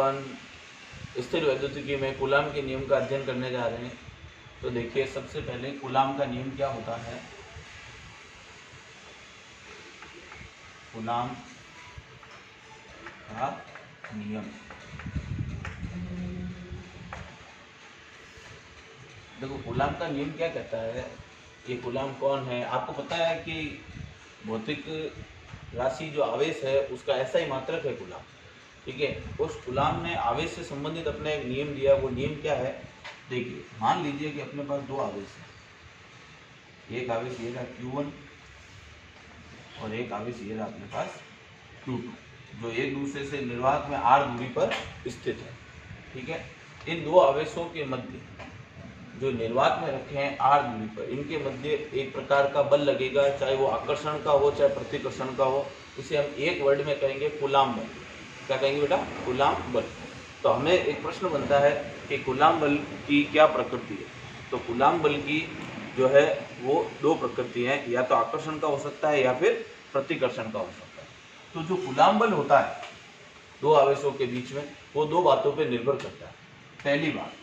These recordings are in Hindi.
अपन स्थिर वैद्युतिकी में कूलाम के नियम का अध्ययन करने जा रहे हैं। तो देखिए, सबसे पहले कूलाम का नियम क्या होता है। कूलाम का नियम, देखो कूलाम का नियम क्या कहता है। ये कूलाम कौन है, आपको पता है कि भौतिक राशि जो आवेश है उसका ऐसा ही मात्रक है कूलाम, ठीक है। उस कूलाम ने आवेश से संबंधित अपना एक नियम दिया। वो नियम क्या है, देखिए मान लीजिए कि अपने पास दो आवेश है। एक आवेश ये रहा Q1 और एक आवेश ये रहा अपने पास Q2, जो एक दूसरे से निर्वात में r दूरी पर स्थित है, ठीक है। इन दो आवेशों के मध्य जो निर्वात में रखे हैं r दूरी पर, इनके मध्य एक प्रकार का बल लगेगा, चाहे वो आकर्षण का हो चाहे प्रतिकर्षण का हो। इसे हम एक वर्ड में कहेंगे कूलाम बल। क्या कहेंगे बेटा, कूलाम बल। तो हमें एक प्रश्न बनता है कि कूलाम बल की क्या प्रकृति है। तो कूलाम बल की जो है वो दो प्रकृति है, या तो आकर्षण का हो सकता है या फिर प्रतिकर्षण का हो सकता है। तो जो कूलाम बल होता है दो आवेशों के बीच में, वो दो बातों पर निर्भर करता है। पहली बात,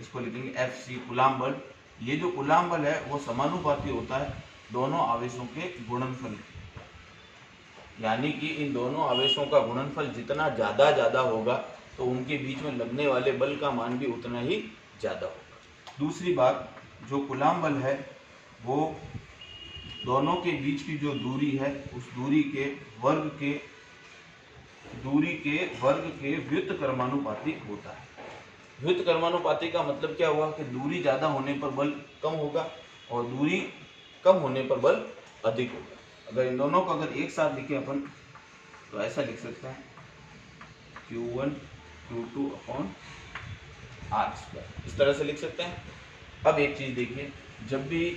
इसको लिखेंगे Fc कूलाम बल। ये जो कूलाम बल है वो समानुपाती होता है दोनों आवेशों के गुणनफल के। यानी कि इन दोनों आवेशों का गुणनफल जितना ज़्यादा होगा तो उनके बीच में लगने वाले बल का मान भी उतना ही ज़्यादा होगा। दूसरी बात, जो कूलाम बल है वो दोनों के बीच की जो दूरी है उस दूरी के वर्ग के व्युत्क्रमानुपाती होता है। व्युत्क्रमानुपाती का मतलब क्या हुआ कि दूरी ज़्यादा होने पर बल कम होगा और दूरी कम होने पर बल अधिक होगा। अगर इन दोनों को अगर एक साथ लिखें अपन तो ऐसा लिख सकते हैं Q1 Q2 अपॉन r², इस तरह से लिख सकते हैं। अब एक चीज़ देखिए, जब भी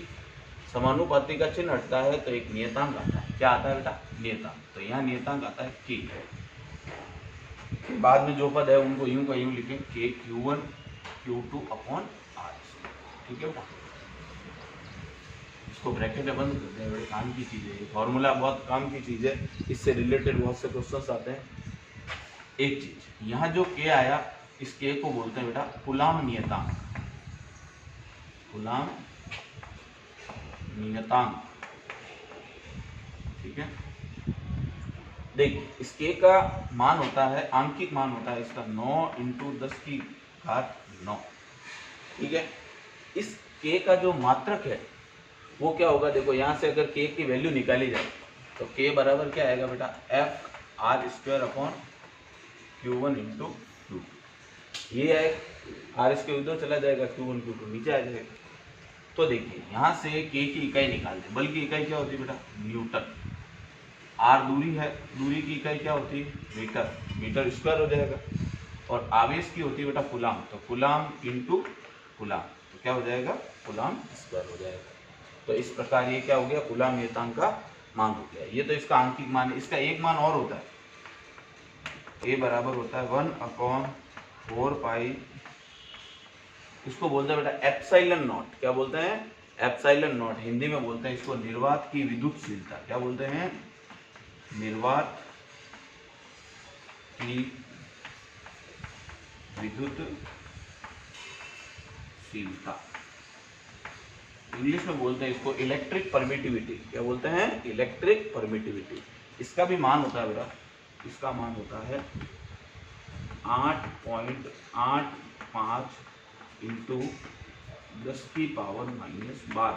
समानुपाती का चिन्ह हटता है तो एक नियतांक आता है। क्या आता है बेटा, नियतांक। तो यहाँ नियतांक आता है K। बाद में जो पद है उनको यूं का यूं लिखें K Q1 Q2 upon r², ठीक है बेटा। इसको ब्रैकेट में बंद करते हैं, बड़े काम की चीज़ है ये फॉर्मूला, बहुत काम की चीज़ है। इससे रिलेटेड बहुत से क्वेश्चंस आते हैं। एक चीज यहाँ जो K आया, इस K को बोलते हैं बेटा कूलाम नियतांक। कूलाम नियतांक, ठीक है। देखिए इस K का मान होता है, आंकिक मान होता है इसका 9 × 10⁹, ठीक है। इस K का जो मात्रक है वो क्या होगा, देखो यहाँ से अगर K की वैल्यू निकाली जाए तो K बराबर क्या आएगा बेटा, F r² upon Q1 × Q2। ये है r² उधर चला जाएगा, Q1 Q2 नीचे आ जाएगा। तो देखिए यहाँ से K की इकाई निकाल दें। बल की इकाई क्या होती है बेटा, न्यूटन। r दूरी है, दूरी की इकाई क्या होती है, मीटर, मीटर स्क्वायर हो जाएगा। और आवेश की होती है बेटा कूलाम, तो कूलाम इंटू कूलाम, तो क्या हो जाएगा, कूलाम स्क्वायर हो जाएगा। तो इस प्रकार ये क्या हो गया, कूलाम नियतांक का मान हो गया। ये तो इसका आंकिक मान है। इसका एक मान और होता है, A बराबर होता है 1/4 पाई, इसको बोलते हैं बेटा एप्सिलॉन नॉट। क्या बोलते हैं, एप्सिलॉन नॉट। हिंदी में बोलते हैं इसको निर्वात की विद्युतशीलता। क्या बोलते हैं, निर्वात की विद्युतशीलता। इंग्लिश में बोलते हैं इसको इलेक्ट्रिक परमिटिविटी। क्या बोलते हैं, इलेक्ट्रिक परमिटिविटी। इसका भी मान होता है बेटा, इसका मान होता है 8.85 × 10⁻⁻12।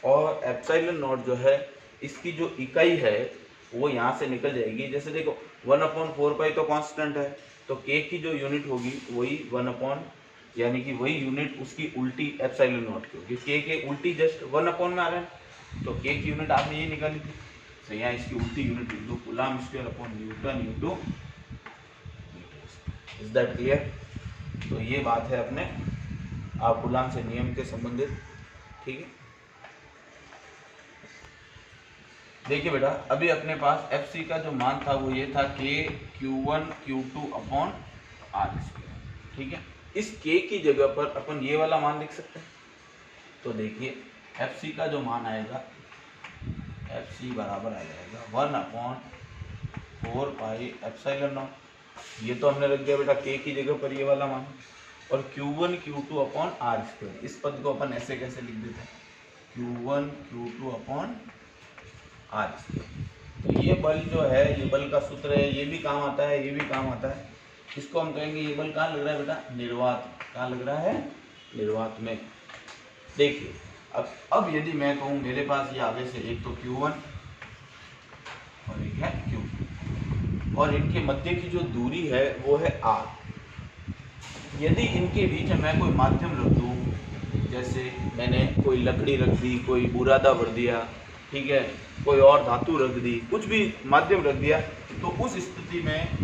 और एप्सिलॉन नॉट जो है इसकी जो इकाई है वो यहाँ से निकल जाएगी। जैसे देखो 1/4 पाई तो कांस्टेंट है, तो K की जो यूनिट होगी वही 1/, यानी कि वही यूनिट उसकी उल्टी एप्सिलॉन नॉट की होगी। K के उल्टी जस्ट 1/, में आ रहा है, तो K की यूनिट आपने ये निकाली थी, तो यहाँ इसकी उल्टी यूनिट लिख दो, coulomb square upon newton into metre. Is that clear. तो ये बात है अपने आप कूलाम से नियम के संबंधित, ठीक है। देखिए बेटा, अभी अपने पास Fc का जो मान था वो ये था K Q1 Q2 upon r², ठीक है। इस K की जगह पर अपन ये वाला मान लिख सकते हैं। तो देखिए Fc का जो मान आएगा, Fc बराबर आ जाएगा 1/4 पाई एप्सिलॉन नॉट। ये तो हमने रख दिया बेटा k की जगह पर ये वाला मान, और Q1 Q2 upon are square. इस पद को अपन ऐसे कैसे लिख देते हैं, Q1 Q2 upon are square. तो ये बल जो है, ये बल का सूत्र है, ये भी काम आता है, ये भी काम आता है। इसको हम कहेंगे ये बल कहाँ लग रहा है बेटा, निर्वात। कहाँ लग रहा है, निर्वात में। देखिए अब यदि मैं कहूँ मेरे पास ये आवेश है, एक तो Q1 और एक है Q2, और इनके मध्य की जो दूरी है वो है R। यदि इनके बीच में मैं कोई माध्यम रख दूँ, जैसे मैंने कोई लकड़ी रख दी, कोई बुरादा भर दिया, ठीक है, कोई और धातु रख दी, कुछ भी माध्यम रख दिया, तो उस स्थिति में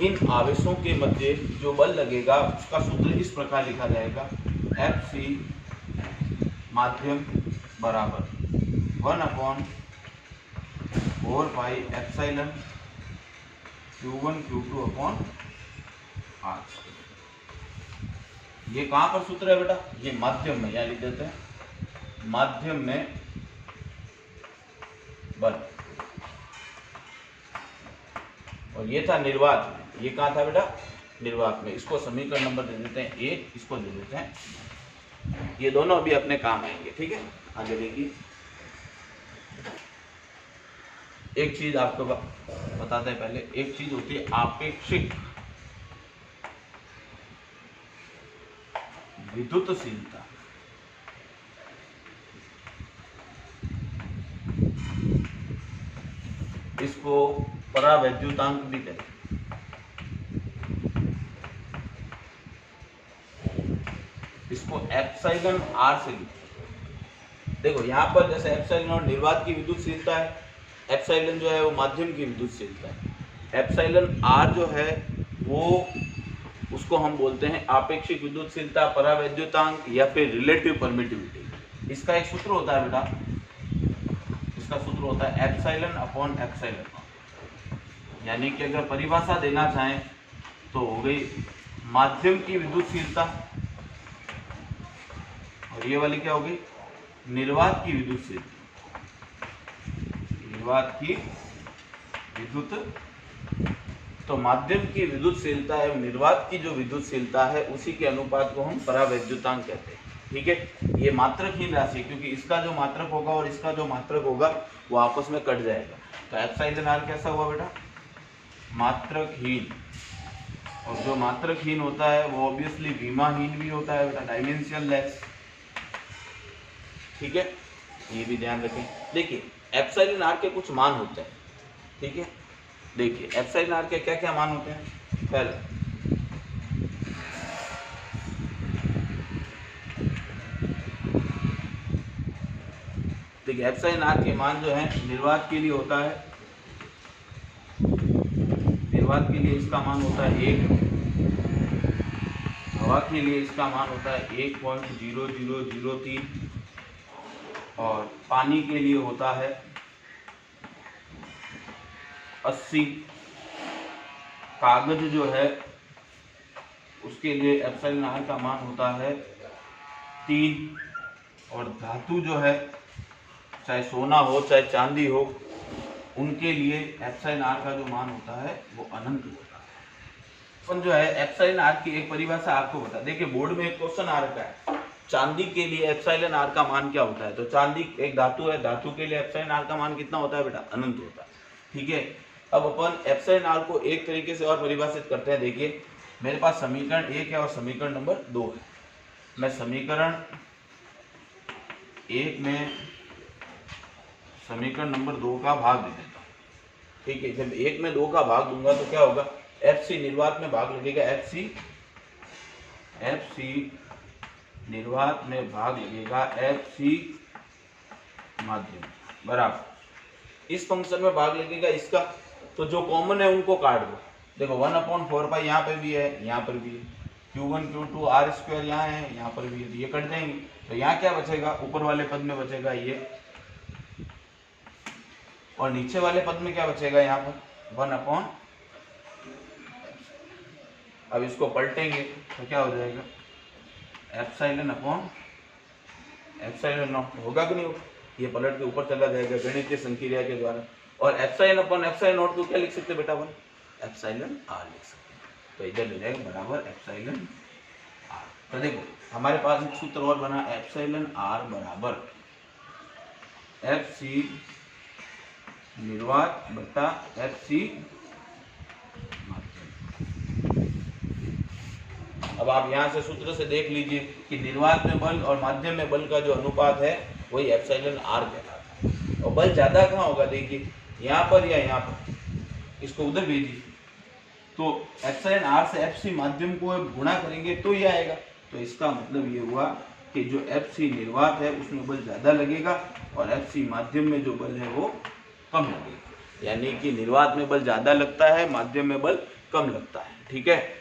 इन आवेशों के मध्य जो बल लगेगा उसका सूत्र इस प्रकार लिखा जाएगा, Fc माध्यम बराबर 1/4 pi epsilon Q1 Q2 upon R। ये कहाँ पर सूत्र है बेटा, ये माध्यम में, यहाँ लिख देते हैं माध्यम में बल, और ये था निर्वात में। ये कहाँ था बेटा, निर्वात में। इसको समीकरण नंबर दे देते हैं 1, इसको दे देते हैं, ये दोनों अभी अपने काम आएंगे, ठीक है। आगे देखिए, एक चीज आपको बताते हैं पहले। एक चीज होती है आपेक्षिक विद्युतशीलता, इसको परावैद्युतांक भी कहते हैं। इसको एप्सिलॉन आर से लिखते हैं। देखो यहाँ पर जैसे एप्सिलॉन निर्वात की विद्युतशीलता है, एप्सिलॉन जो है वो माध्यम की विद्युतशीलता है, एप्सिलॉन आर जो है वो उसको हम बोलते हैं आपेक्षिक विद्युतशीलता, परावैद्युतांक या फिर रिलेटिव परमिटिविटी। इसका एक सूत्र होता है बेटा, इसका सूत्र होता है एप्सिलॉन अपॉन एप्सिलॉन। यानी कि अगर परिभाषा देना चाहें तो हो गई माध्यम की विद्युतशीलता, और ये वाली क्या होगी, निर्वात की विद्युतशीलता, निर्वात की विद्युत। तो माध्यम की विद्युतशीलता है, निर्वात की जो विद्युतशीलता है उसी के अनुपात को हम परावैद्युतांक कहते हैं, ठीक है। ये मात्रकहीन राशि, क्योंकि इसका जो मात्रक होगा और इसका जो मात्रक होगा वो आपस में कट जाएगा। तो एप्सिलॉन आर कैसा हुआ बेटा, मात्रकहीन। और जो मात्रकहीन होता है वो ऑब्वियसली विमाहीन भी होता है बेटा, डायमेंशनलेस, ठीक है। ये भी ध्यान रखें। देखिए एप्सिलॉन आर के कुछ मान होते हैं, ठीक है। देखिए एप्सिलॉन आर के क्या क्या मान होते हैं। पहले देखिए एप्सिलॉन आर के मान जो है निर्वात के लिए होता है, निर्वात के लिए इसका मान होता है 1, हवा के लिए इसका मान होता है 1.0003, और पानी के लिए होता है 80, कागज जो है उसके लिए एप्सिलॉन आर का मान होता है 3, और धातु जो है चाहे सोना हो चाहे चांदी हो उनके लिए एप्सिलॉन आर का जो मान होता है वो अनंत होता है। अपन जो है एप्सिलॉन आर की एक परिभाषा आपको बता, देखिए बोर्ड में एक क्वेश्चन आ रखा है, चांदी के लिए एप्सिलॉन आर का मान क्या होता है। तो चांदी एक धातु है, धातु के लिए एप्सिलॉन आर का मान कितना होता है बेटा, अनंत होता है, ठीक है। अब अपन एप्सिलॉन आर को एक तरीके से और परिभाषित करते हैं। देखिए मेरे पास समीकरण 1 है और समीकरण नंबर 2 है। मैं समीकरण 1 में समीकरण नंबर 2 का भाग दे देता हूँ, ठीक है। जब 1 में 2 का भाग दूंगा तो क्या होगा, एफ निर्वात में भाग लगेगा, एफ निर्वात में भाग लगेगा एफ माध्यम बराबर इस फंक्शन में भाग लगेगा इसका। तो जो कॉमन है उनको काट दो। देखो 1/4 पाई यहाँ पे भी है, यहाँ पर भी है, Q1 Q2 आर स्क्वायर यहाँ है, यहाँ पर भी है, ये कट जाएंगे। तो यहाँ क्या बचेगा, ऊपर वाले पद में बचेगा ये, और नीचे वाले पद में क्या बचेगा, यहाँ पर 1/। अब इसको पलटेंगे तो क्या हो जाएगा, एप्सिलॉन अपॉन एप्सिलॉन नॉट, होगा कि नहीं होगा, ये पलट के ऊपर चला जाएगा गणितीय संक्रिया के द्वारा। और एप्सिलॉन अपॉन एप्सिलॉन नॉट को क्या लिख सकते हैं बेटा, 1। एप्सिलॉन आर लिख सकते हैं। तो इधर ले जाएगा बराबर एप्सिलॉन आर। तो देखो हमारे पास एक सूत्र और बना, एप्सिलॉन आर बराबर एफ सी निर्वात बटा एफ सी माध्यम। अब आप यहाँ से सूत्र से देख लीजिए कि निर्वात में बल और माध्यम में बल का जो अनुपात है वही एप्सिलॉन आर कहलाता है। और बल ज्यादा कहाँ होगा, देखिए यहाँ पर या यहाँ पर, इसको उधर भेजिए तो एप्सिलॉन आर से एफ सी माध्यम को गुणा करेंगे तो ये आएगा। तो इसका मतलब ये हुआ कि जो एफ सी निर्वात है उसमें बल ज़्यादा लगेगा और एफ सी माध्यम में जो बल है वो कम लगेगा। यानी कि निर्वात में बल ज़्यादा लगता है, माध्यम में बल कम लगता है। ठीक है।